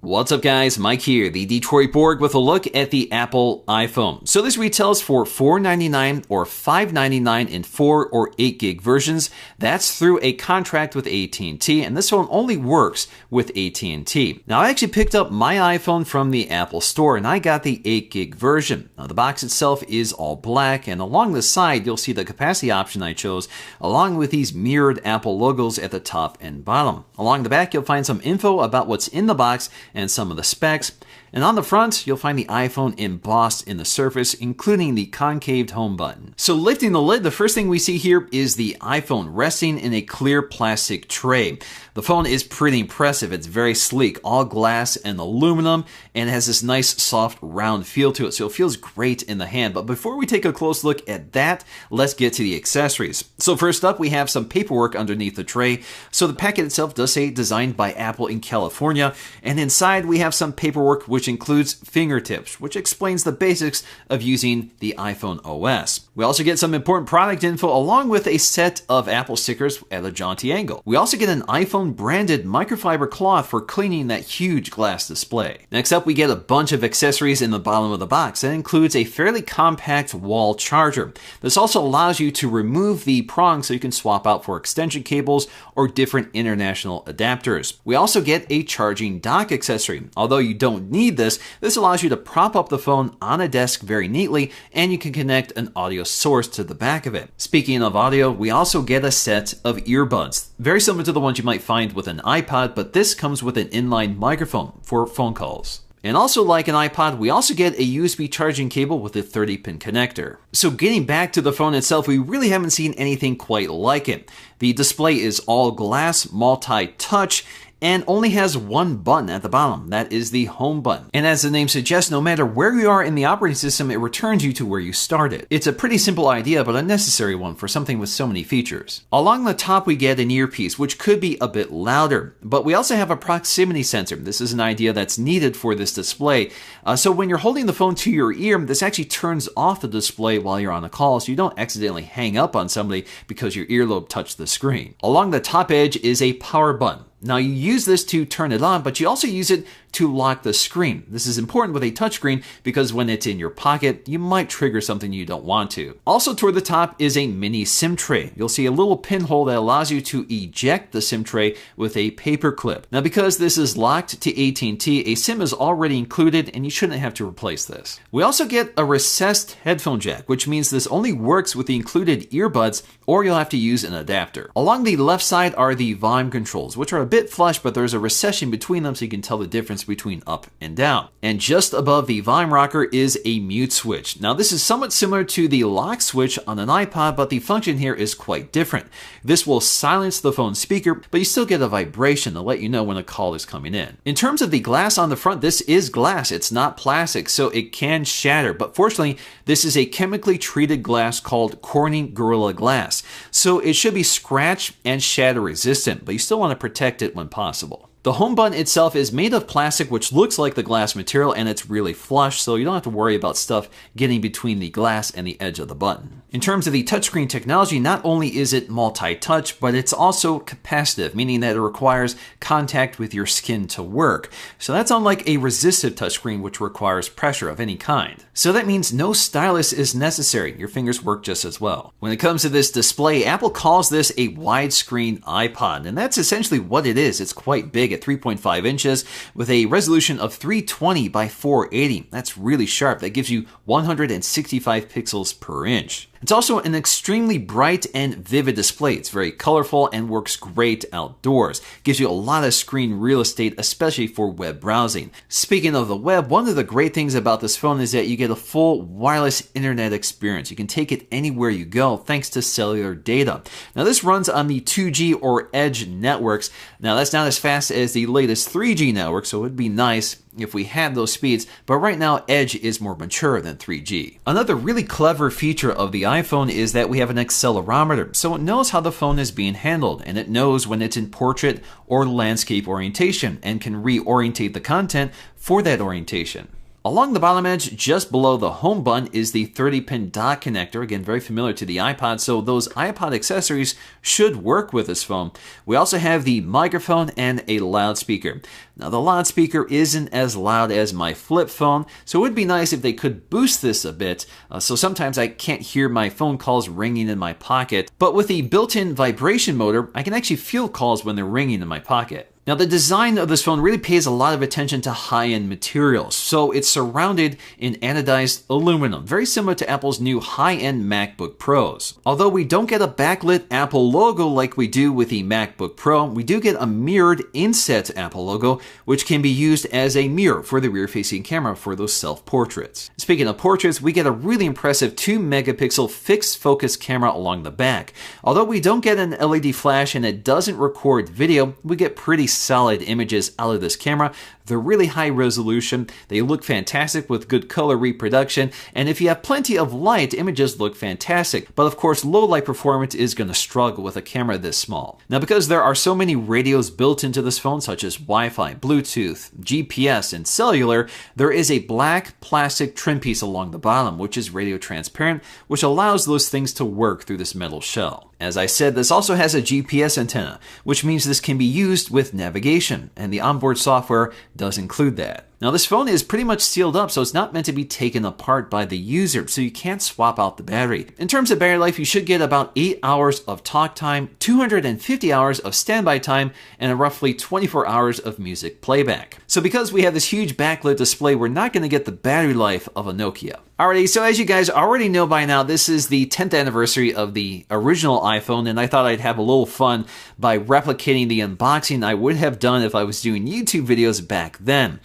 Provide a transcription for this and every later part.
What's up guys, Mike here, the Detroit Borg with a look at the Apple iPhone. So this retails for $499 or $599 in 4 or 8 gig versions. That's through a contract with AT&T, and this phone only works with AT&T. Now I actually picked up my iPhone from the Apple Store and I got the 8 gig version. Now the box itself is all black, and along the side you'll see the capacity option I chose along with these mirrored Apple logos at the top and bottom. Along the back you'll find some info about what's in the box and some of the specs. And on the front, you'll find the iPhone embossed in the surface, including the concaved home button. So lifting the lid, the first thing we see here is the iPhone resting in a clear plastic tray. The phone is pretty impressive. It's very sleek, all glass and aluminum, and it has this nice soft round feel to it, so it feels great in the hand. But before we take a close look at that, let's get to the accessories. So first up, we have some paperwork underneath the tray. So the packet itself does say designed by Apple in California, and inside we have some paperwork which includes fingertips, which explains the basics of using the iPhone OS. We also get some important product info along with a set of Apple stickers at a jaunty angle. We also get an iPhone branded microfiber cloth for cleaning that huge glass display. Next up, we get a bunch of accessories in the bottom of the box. That includes a fairly compact wall charger. This also allows you to remove the prong so you can swap out for extension cables or different international adapters. We also get a charging dock accessory. Although you don't need this allows you to prop up the phone on a desk very neatly, and you can connect an audio source to the back of it. Speaking of audio, we also get a set of earbuds, very similar to the ones you might find with an iPod, but this comes with an inline microphone for phone calls. And also like an iPod, we also get a USB charging cable with a 30-pin connector. So getting back to the phone itself, we really haven't seen anything quite like it. The display is all glass, multi-touch, and only has one button at the bottom. That is the home button. And as the name suggests, no matter where you are in the operating system, it returns you to where you started. It's a pretty simple idea, but a necessary one for something with so many features. Along the top, we get an earpiece, which could be a bit louder, but we also have a proximity sensor. This is an idea that's needed for this display. So when you're holding the phone to your ear, this actually turns off the display while you're on a call, so you don't accidentally hang up on somebody because your earlobe touched the screen. Along the top edge is a power button. Now you use this to turn it on, but you also use it to lock the screen. This is important with a touchscreen because when it's in your pocket, you might trigger something you don't want to. Also toward the top is a mini SIM tray. You'll see a little pinhole that allows you to eject the SIM tray with a paper clip. Now because this is locked to AT&T, a SIM is already included and you shouldn't have to replace this. We also get a recessed headphone jack, which means this only works with the included earbuds or you'll have to use an adapter. Along the left side are the volume controls, which are a bit flush, but there's a recession between them so you can tell the difference between up and down. And just above the volume rocker is a mute switch. Now this is somewhat similar to the lock switch on an iPod, but the function here is quite different. This will silence the phone speaker, but you still get a vibration to let you know when a call is coming in. In terms of the glass on the front, this is glass. It's not plastic, so it can shatter, but fortunately, this is a chemically treated glass called Corning Gorilla Glass. So it should be scratch and shatter resistant, but you still want to protect it when possible. The home button itself is made of plastic, which looks like the glass material, and it's really flush, so you don't have to worry about stuff getting between the glass and the edge of the button. In terms of the touchscreen technology, not only is it multi-touch, but it's also capacitive, meaning that it requires contact with your skin to work. So that's unlike a resistive touchscreen, which requires pressure of any kind. So that means no stylus is necessary. Your fingers work just as well. When it comes to this display, Apple calls this a widescreen iPod, and that's essentially what it is. It's quite big at 3.5 inches with a resolution of 320 by 480. That's really sharp. That gives you 165 pixels per inch. It's also an extremely bright and vivid display. It's very colorful and works great outdoors. Gives you a lot of screen real estate, especially for web browsing. Speaking of the web, one of the great things about this phone is that you get a full wireless internet experience. You can take it anywhere you go thanks to cellular data. Now this runs on the 2G or Edge networks. Now that's not as fast as the latest 3G network, so it would be nice if we had those speeds, but right now Edge is more mature than 3G. Another really clever feature of the iPhone is that we have an accelerometer, so it knows how the phone is being handled, and it knows when it's in portrait or landscape orientation, and can reorientate the content for that orientation. Along the bottom edge, just below the home button, is the 30-pin dock connector. Again, very familiar to the iPod, so those iPod accessories should work with this phone. We also have the microphone and a loudspeaker. Now, the loudspeaker isn't as loud as my flip phone, so it would be nice if they could boost this a bit. So sometimes I can't hear my phone calls ringing in my pocket, but with the built-in vibration motor, I can actually feel calls when they're ringing in my pocket. Now, the design of this phone really pays a lot of attention to high-end materials. So it's surrounded in anodized aluminum, very similar to Apple's new high-end MacBook Pros. Although we don't get a backlit Apple logo like we do with the MacBook Pro, we do get a mirrored inset Apple logo, which can be used as a mirror for the rear-facing camera for those self-portraits. Speaking of portraits, we get a really impressive 2-megapixel fixed focus camera along the back. Although we don't get an LED flash and it doesn't record video, we get pretty solid images out of this camera. They're really high resolution, they look fantastic with good color reproduction, and if you have plenty of light, images look fantastic. But of course, low light performance is going to struggle with a camera this small. Now, because there are so many radios built into this phone, such as Wi-Fi, Bluetooth, GPS, and cellular, there is a black plastic trim piece along the bottom, which is radio transparent, which allows those things to work through this metal shell. As I said, this also has a GPS antenna, which means this can be used with navigation, and the onboard software does include that. Now, this phone is pretty much sealed up, so it's not meant to be taken apart by the user, so you can't swap out the battery. In terms of battery life, you should get about 8 hours of talk time, 250 hours of standby time, and roughly 24 hours of music playback. So because we have this huge backlit display, we're not going to get the battery life of a Nokia. Alrighty, so as you guys already know by now, this is the 10th anniversary of the original iPhone, and I thought I'd have a little fun by replicating the unboxing I would have done if I was doing YouTube videos back then.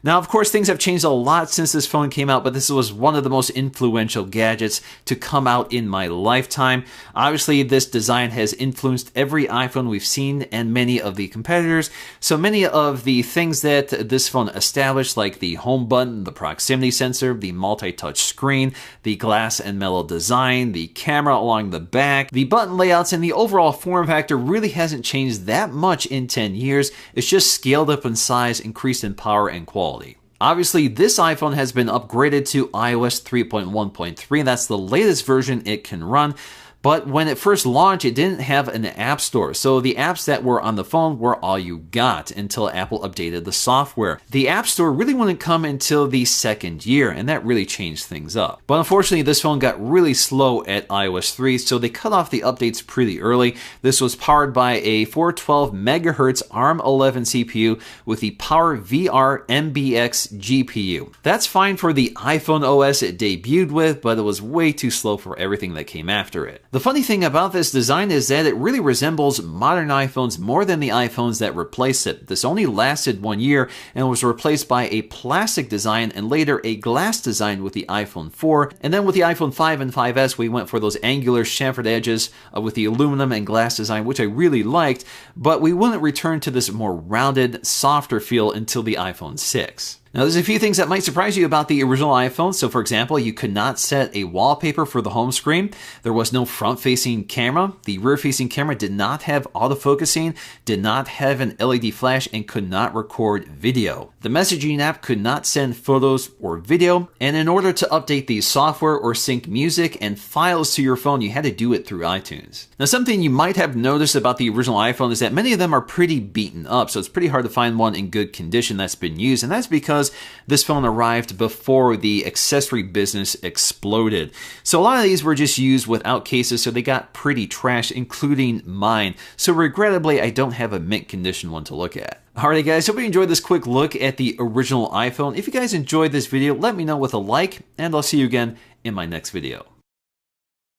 Now, of course, things have changed a lot since this phone came out, but this was one of the most influential gadgets to come out in my lifetime. Obviously, this design has influenced every iPhone we've seen and many of the competitors. So many of the things that this phone established, like the home button, the proximity sensor, the multi-touch screen, the glass and metal design, the camera along the back, the button layouts, and the overall form factor really hasn't changed that much in 10 years. It's just scaled up in size, increased in power and quality. Obviously, this iPhone has been upgraded to iOS 3.1.3. That's the latest version it can run. But when it first launched, it didn't have an app store. So the apps that were on the phone were all you got until Apple updated the software. The app store really wouldn't come until the second year, and that really changed things up. But unfortunately, this phone got really slow at iOS 3, so they cut off the updates pretty early. This was powered by a 412 MHz ARM11 CPU with the Power VR MBX GPU. That's fine for the iPhone OS it debuted with, but it was way too slow for everything that came after it. The funny thing about this design is that it really resembles modern iPhones more than the iPhones that replaced it. This only lasted 1 year and was replaced by a plastic design and later a glass design with the iPhone 4. And then with the iPhone 5 and 5S, we went for those angular chamfered edges with the aluminum and glass design, which I really liked, but we wouldn't return to this more rounded, softer feel until the iPhone 6. Now, there's a few things that might surprise you about the original iPhone. So, for example, you could not set a wallpaper for the home screen. There was no front-facing camera. The rear-facing camera did not have autofocusing, did not have an LED flash, and could not record video. The messaging app could not send photos or video. And in order to update the software or sync music and files to your phone, you had to do it through iTunes. Now, something you might have noticed about the original iPhone is that many of them are pretty beaten up. So it's pretty hard to find one in good condition that's been used. And that's because this phone arrived before the accessory business exploded. So a lot of these were just used without cases, so they got pretty trashed, including mine. So regrettably, I don't have a mint condition one to look at. Alright guys, hope you enjoyed this quick look at the original iPhone. If you guys enjoyed this video, let me know with a like, and I'll see you again in my next video.